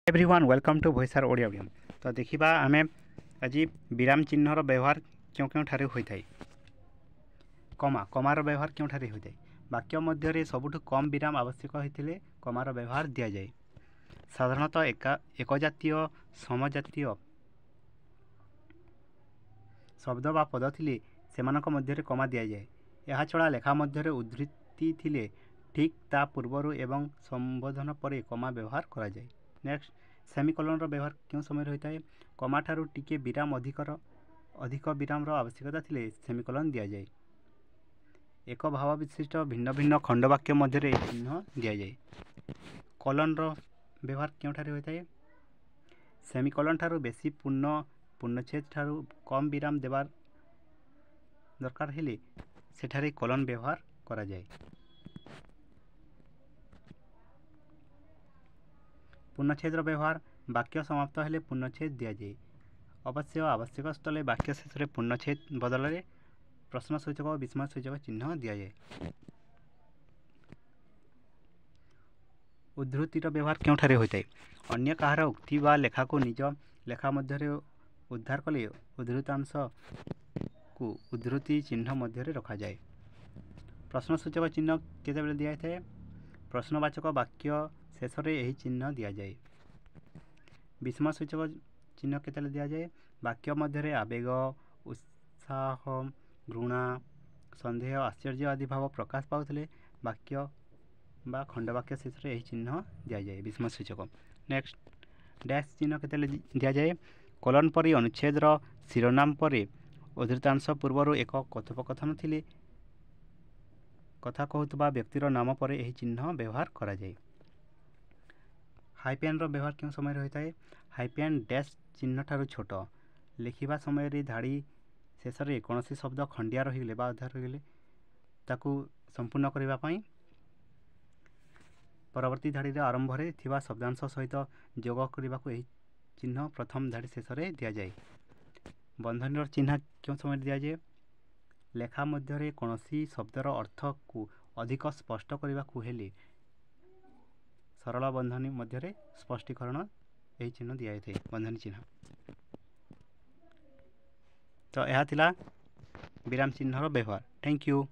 Everyone welcome to भॉइसर Odia medium. तो देखा आम आज विराम चिन्हर व्यवहार क्यों क्यों ठारे होता है। कमा कमार व्यवहार क्यों ठारे होता है। वाक्य मध्य सबुठ कम विराम आवश्यक होते कमार व्यवहार दि जाए। साधारणतः एक जातीय समजातीय शब्द बा पद थिले सेमानक मध्य कमा दि जाए। यह छड़ा लेखा मध्य उद्धृति थिले ठीक ता पूर्वर एवं संबोधन पर कमा व्यवहार करा जाए। नेक्स्ट सेमिकोलन व्यवहार क्यों समय होता है। कमा ठारू टिके विराम अधिक विराम आवश्यकता थिले सेमिकोलन दि जाए। एक भाव विशिष्ट भिन्न भिन्न खंडवाक्य मध्य चिन्ह दि जाए। कलन व्यवहार क्यों ठारे होता है। सेमिकोलन ठारू बेसी पूर्णछेद ठारू कम विराम देवार दरकार हेले सेठारे कलन व्यवहार करा जाए। पूर्णछेद व्यवहार वाक्य समाप्त हेले पूर्णछेद दि जाए। अवश्य आवश्यक स्थले वाक्य शेष में पूर्णछेद बदल में प्रश्नसूचक और विस्मयसूचक चिन्ह दि जाए। उद्धृतिर व्यवहार क्यों ठारे होता है। अन्य कहार उक्ति व लेखा को निज लेखा मध्य उद्धार कले उद्धृतांश को उद्धृति चिन्ह मध्य रखा जाए। प्रश्नसूचक चिन्ह केते दि जाए। प्रश्नवाचक वाक्य शेष में यही चिन्ह दि जाए। विस्मयसूचक चिन्ह केते दि जाए। वाक्य मध्य आवेग उत्साह घृणा सन्देह आश्चर्य आदि भाव प्रकाश पाउथिले वाक्य बा खंडवाक्य शेष में यही चिन्ह दि जाए विस्मयसूचक। नेक्स्ट डैश चिन्ह केते दि जाए। कलन परी अनुच्छेदर शिरोनाम पर उद्धृतांश पूर्वर एक कथोपकथन थिले कथा कहूतबा व्यक्तिर नाम पर यही चिन्ह व्यवहार करा जाए। हाइपेन व्यवहार क्यों समय होता है। हाइपेन डैश चिन्ह ठारू छोट लिखा समय धाड़ी शेष में कौन शब्द खंडिया रहीगले अधा रहीगले ताकू संपूर्ण करने परवर्ती धाड़ी आरंभ में शब्दांश सहित जोग करने को यही चिन्ह प्रथम धाड़ी शेष में दि जाए। बंधनी चिन्ह क्यों समय दि जाए। लेखा मध्य कौन शब्दर अर्थ को अधिक स्पष्ट करने को हेले सरल बंधनी मध्य स्पष्टीकरण यही चिन्ह दि जाए बंधनी चिन्ह। तो यह थिला विराम चिन्हर व्यवहार। Thank you.